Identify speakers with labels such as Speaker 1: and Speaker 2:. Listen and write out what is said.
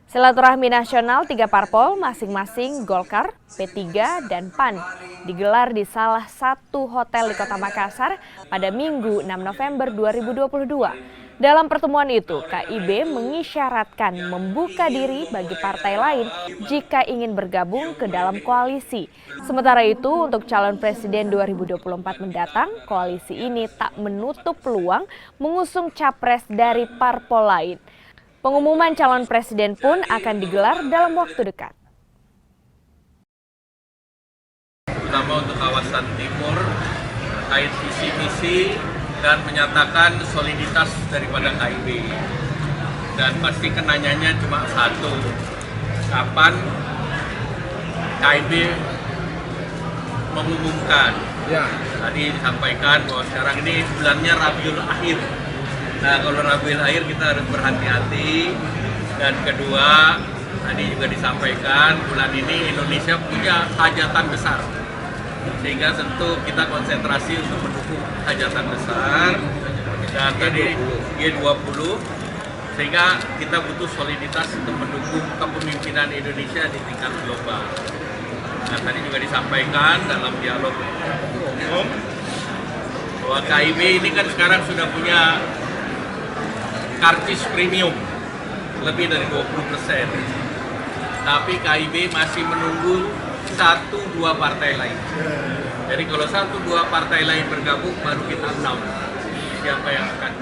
Speaker 1: Silaturahmi nasional tiga parpol masing-masing Golkar, P3, dan PAN digelar di salah satu hotel di Kota Makassar pada Minggu 6 November 2022. Dalam pertemuan itu, KIB mengisyaratkan membuka diri bagi partai lain jika ingin bergabung ke dalam koalisi. Sementara itu, untuk calon presiden 2024 mendatang, koalisi ini tak menutup peluang mengusung capres dari parpol lain. Pengumuman calon presiden pun akan digelar dalam waktu dekat.
Speaker 2: Terutama untuk kawasan timur, terkait visi misi dan menyatakan soliditas daripada KIB. Dan pasti kenanyanya cuma satu, kapan KIB mengumumkan? Ya. Tadi disampaikan bahwa sekarang ini bulannya Rabiul Akhir. Nah, kalau Rabiul Akhir kita harus berhati-hati. Dan kedua, tadi juga disampaikan bulan ini Indonesia punya hajatan besar. Sehingga tentu kita konsentrasi untuk mendukung hajatan besar. Dan tadi G20, sehingga kita butuh soliditas untuk mendukung kepemimpinan Indonesia di tingkat global. Nah, tadi juga disampaikan dalam dialog umum bahwa KIB ini kan sekarang sudah punya karcis premium lebih dari 20%. Tapi KIB masih menunggu 1-2 partai lain. Jadi kalau 1-2 partai lain bergabung baru kita announce siapa yang akan